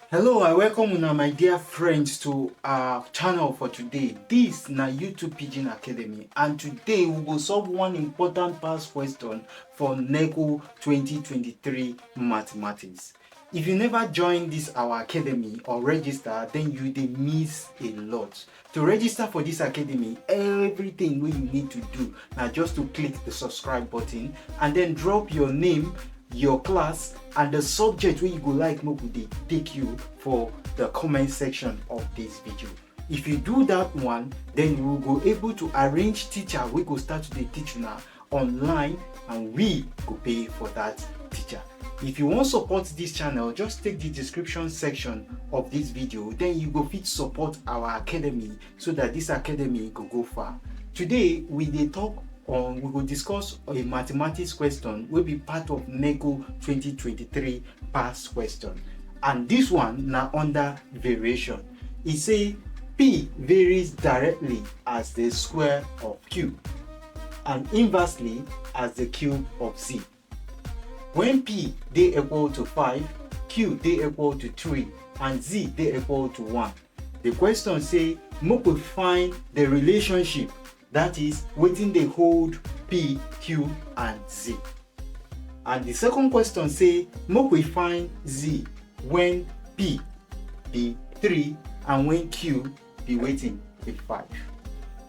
Hello, I welcome una my dear friends to our channel for today. This na YouTube Pidgin Academy, and today we will solve one important past question for NECO 2023 Mathematics. If you never join this our academy or register, then you dey miss a lot. To register for this academy, everything wey you need to do na just to click the subscribe button and then drop your name, your class and the subject wey you go like make we dey take you for the comment section of this video. If you do that one, then you will go able to arrange teacher wey go start to dey teach una online, and we go pay for that teacher. If you wan support this channel, just take the description section of this video, then you go fit support our academy so that this academy go far. Today we dey talk we will discuss a mathematics question will be part of NECO 2023 past question, and this one now under variation. It say P varies directly as the square of Q and inversely as the cube of Z. When P they equal to 5, Q they equal to 3 and Z they equal to 1. The question say make we find the relationship, that is wetin dey hold P, Q and Z. And the second question say make we find Z when P be 3 and when Q be wetin be 5.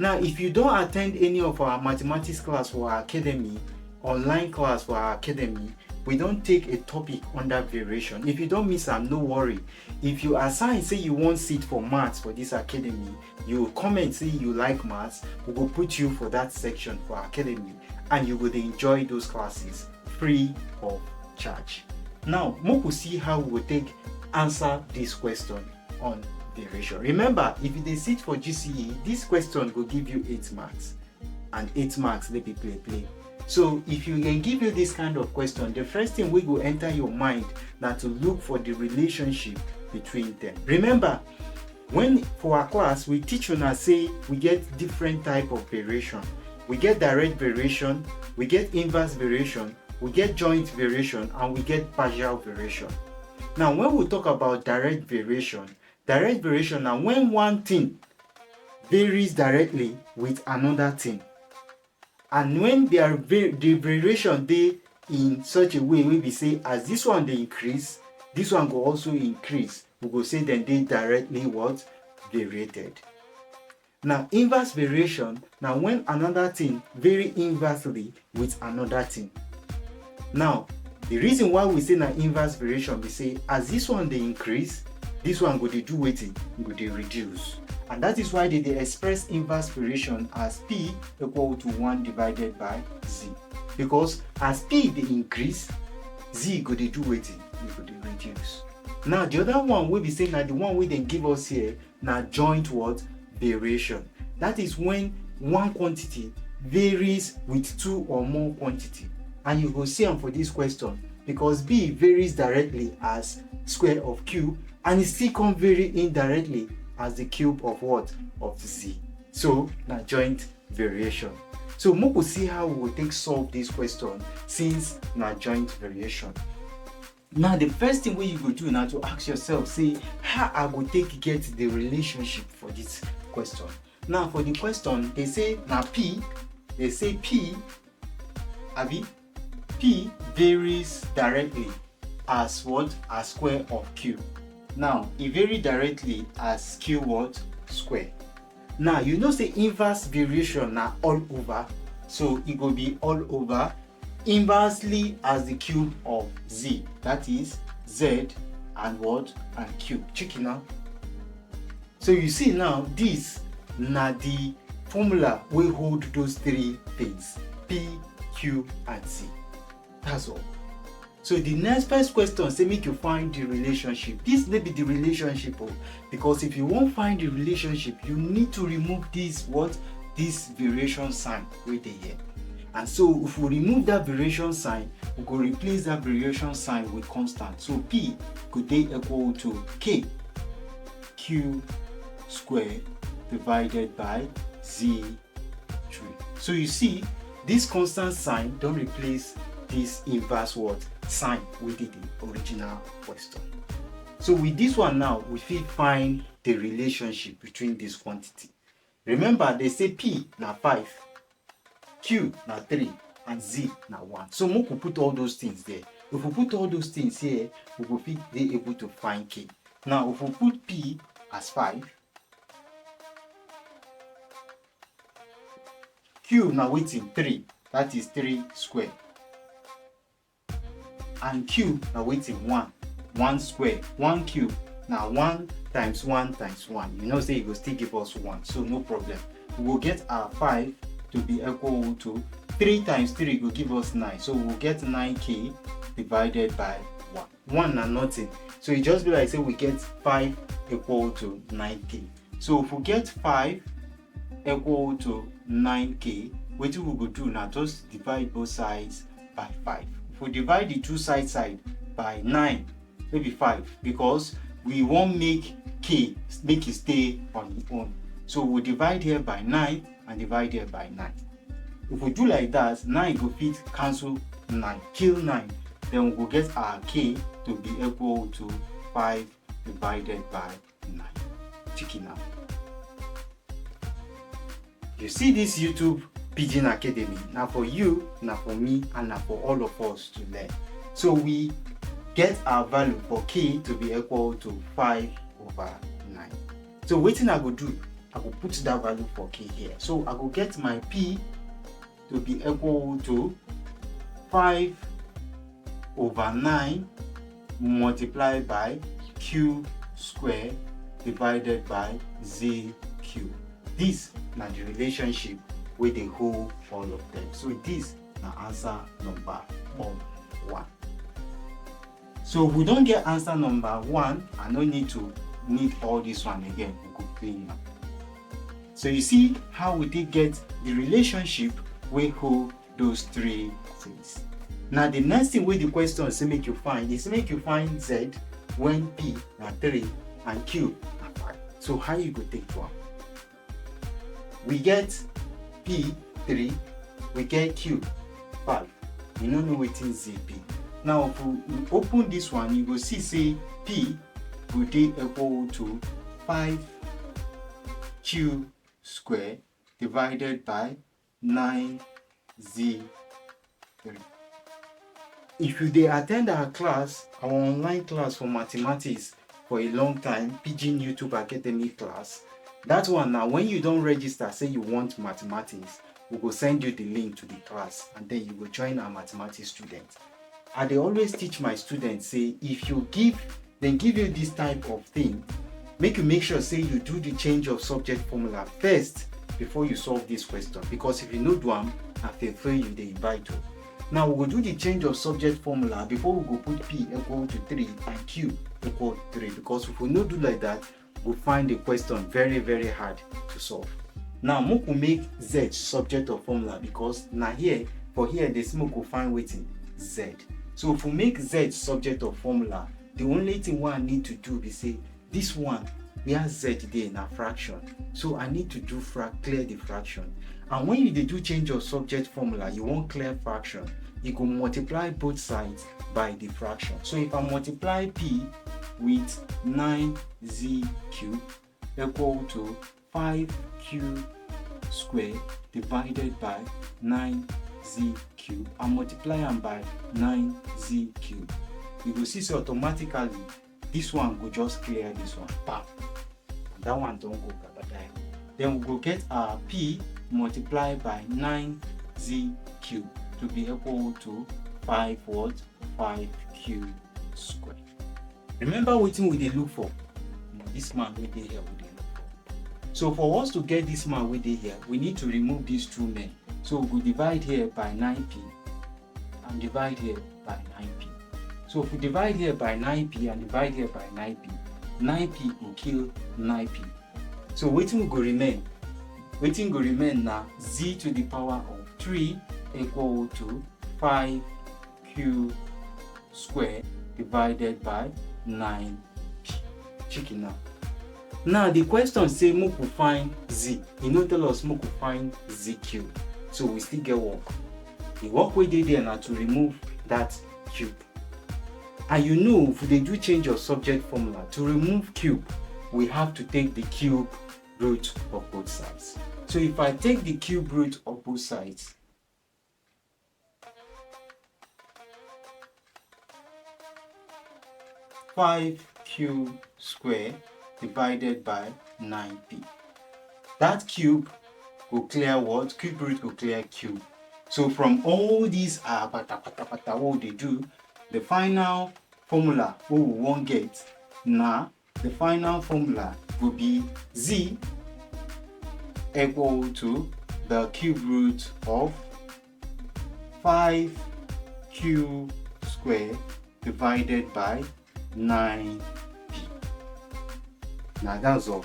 Now if you don't attend any of our mathematics class for our academy, online class for our academy, we don't take a topic under variation. If you don't miss am, no worry. If you assign say you want seat for maths for this academy, you comment say you like maths, we will put you for that section for our academy and you will enjoy those classes free of charge. Now make we see how we will take answer this question on variation. Remember, if you dey sit for GCE, this question will give you 8 marks, and 8 marks they be play. So if you can give you this kind of question, the first thing we will enter your mind now to look for the relationship between them. Remember, when for our class we teach una say we get different type of variation. We get direct variation, we get inverse variation, we get joint variation, and we get partial variation. Now when we talk about direct variation now when one thing varies directly with another thing. And when the variation dey in such a way we say as this one dey increase, this one go also increase, we go say then they directly what? Variated. Now inverse variation now when another thing vary inversely with another thing. Now the reason why we say na inverse variation be say as this one dey increase, this one go dey do wetin? Go dey reduce. And that is why they express inverse variation as P equal to 1 divided by Z. Because as P they increase, Z go dey do wetin? E go dey reduce. Now the other one we be saying that the one we then give us here now joint what? Variation. That is when one quantity varies with 2 or more quantity. And you go see them for this question because B varies directly as square of Q and it still can vary indirectly as the cube of what? Of Z. So now joint variation. So we will see how we will take solve this question since now joint variation. Now the first thing you go do now to ask yourself, say how I go take get the relationship for this question. Now for the question they say now P, they say P varies directly as what? As square of Q. Now it vary directly as Q what? Square. Now you know say inverse variation now all over, so it will be all over inversely as the cube of Z, that is Z and what? And Q. Check it now. So you see now this now the formula will hold those three things, P, Q and Z. That's all. So the next first question say make you find the relationship. This may be the relationship, because if you won't find the relationship, you need to remove this what? This variation sign right here. And so if we remove that variation sign, we go replace that variation sign with constant. So P could be equal to K Q squared divided by Z3. So you see this constant sign don't replace this inverse what? Sign we did the original question. So with this one now, we fit find the relationship between this quantity. Remember, they say P na 5, Q na 3, and Z na 1. So we could put all those things there. If we put all those things here, we will be able to find K. Now, if we put P as 5, Q now waiting 3, that is 3 square. And Q now waiting 1 square. 1 cube now 1 times 1 times 1. You know, say it will still give us 1, so no problem. We will get our 5 to be equal to 3 times 3 will give us 9. So we'll get 9K divided by 1. 1 and nothing. So it just be like say we get 5 equal to 9K. So if we get 5 equal to 9K, what we will do now, just divide both sides by 5. If we divide the two sides by 9, maybe 5, because we won't make K make it stay on its own. So we'll divide here by 9 and divide here by 9. If we do like that, 9 will fit cancel 9, kill 9. Then we will get our K to be equal to 5 divided by 9. Check it out. You see this YouTube Pidgin Academy, now for you, now for me, and now for all of us to learn. So we get our value for K to be equal to 5 over 9. So what I go do, I will put that value for K here. So I will get my P to be equal to 5 over 9 multiplied by Q square divided by Z cube. This is the relationship where they hold all of them. So this is the answer number 1. So if we don't get answer number 1, I don't need all this one again. We could clean now. So you see how we did get the relationship where hold those 3 things. Now the next thing where the question say make you find is make you find Z when P na 3 and Q na 5. So how you go take one? We get P 3, we get Q 5. We don't know what is ZP. Now if we open this one, you will see say P will be equal to 5Q square divided by 9Z3. If you attend our class, our online class for mathematics for a long time, Pidgin YouTube Academy class, that one now when you don't register, say you want mathematics, we will send you the link to the class and then you will join our mathematics students. And they always teach my students, say if you give you this type of thing, make sure say you do the change of subject formula first before you solve this question, because if you know do them, I fail you, they invite you. Now we will do the change of subject formula before we go put P equal to 3 and Q equal to 3, because if we not do like that, we'll find the question very, very hard to solve. Now we will make Z subject of formula, because now here the smoke will find waiting Z. So if we make Z subject of formula, the only thing what I need to do is say this one we have Z there in a fraction, so I need to do clear the fraction. And when you do change of subject formula, you want clear fraction, you go multiply both sides by the fraction. So if I multiply P with 9Z cube equal to 5Q square divided by 9Z cube, and multiply them by 9Z cube, you will see so automatically this one will just clear this one. Bam. And that one don't go kabadai. Then we will get our P multiplied by 9Z cube to be equal to 5Q square. Remember what we did look for? This man we did here, we did look for. So for us to get this man we did here, we need to remove these two men. So we divide here by 9P and divide here by 9P. So if we divide here by 9P and divide here by 9P, 9P will kill 9P. So waiting will go remain. Waiting will remain now Z to the power of 3 equal to 5Q square divided by 9P. Check it now. Now the question say we could find Z. You know tell us we could find Z cube. So we still get work. The work we did there now to remove that cube. And you know, if they do change your subject formula, to remove cube, we have to take the cube root of both sides. So if I take the cube root of both sides, five cube square divided by 9p. That cube will clear what? Cube root will clear cube. So from all these what they do, the final formula we won't get now, the final formula will be z equal to the cube root of 5 cube square divided by 9p. Now that's all.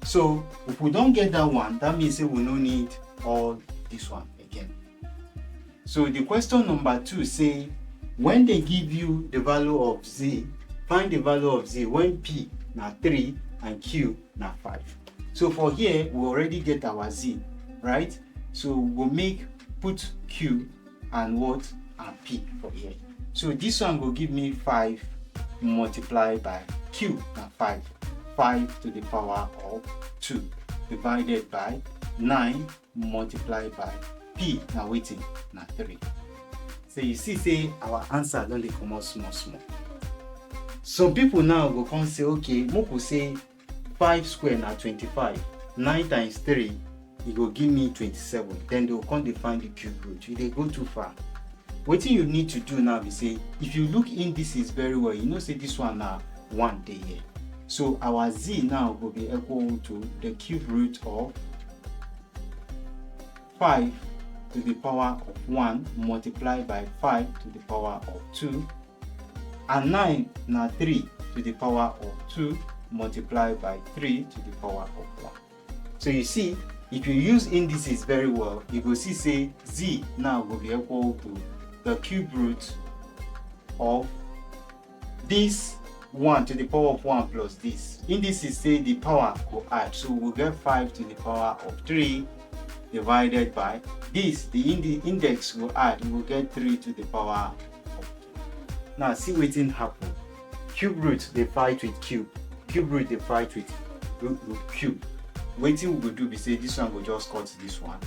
So if we don't get that one, that means we don't need all this one again. So the question number 2 say, when they give you the value of z, find the value of z when p na 3 and q na 5. So for here, we already get our z, right? So we'll put q and what? And p for here. So this one will give me 5 multiplied by q na 5. 5 to the power of 2 divided by 9 multiplied by p now waiting now 3. So you see say our answer don't come out small. Some people now go come say, okay, Moku say 5 square now 25. 9 times 3 it will give me 27. Then they will come define the cube root. They go too far. What you need to do now is say, if you look indices very well, you know say this one now 1 day here. So our z now will be equal to the cube root of 5 to the power of 1 multiplied by 5 to the power of 2, and 9 now 3 to the power of 2 multiplied by 3 to the power of 1. So you see, if you use indices very well, you will see say z now will be equal to the cube root of this 1 to the power of 1 plus this. Indices say the power will add, so we'll get 5 to the power of 3 divided by this, the index will add, we'll get 3 to the power of 2. Now see what thing happen. Cube root they fight with cube, cube root they fight with cube. Waiting we will do be say this one will just cut this one,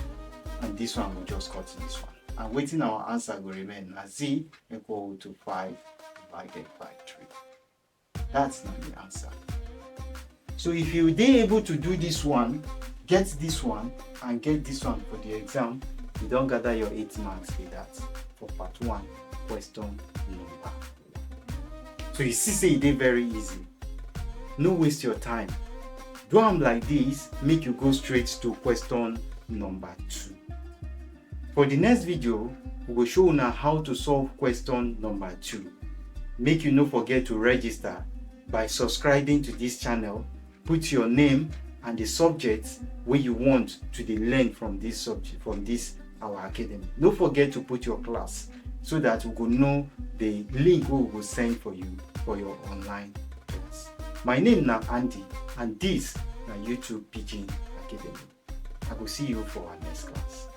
and this one will just cut this one. And waiting our answer will remain as z equal to 5 divided by 3. That's not the answer. So if you're able to do this one, get this one, and get this one for the exam, you don't gather your 8 marks with that for part 1, question number 1. So you see say it is very easy. No waste your time. Do them like this, make you go straight to question number 2. For the next video, we will show you how to solve question number 2. Make you not forget to register by subscribing to this channel. Put your name and the subject where you want to learn from this subject, from this our academy. Don't forget to put your class so that we will know the link we will send for you for your online class. My name is Andy, and this is YouTube Pidgin Academy. I will see you for our next class.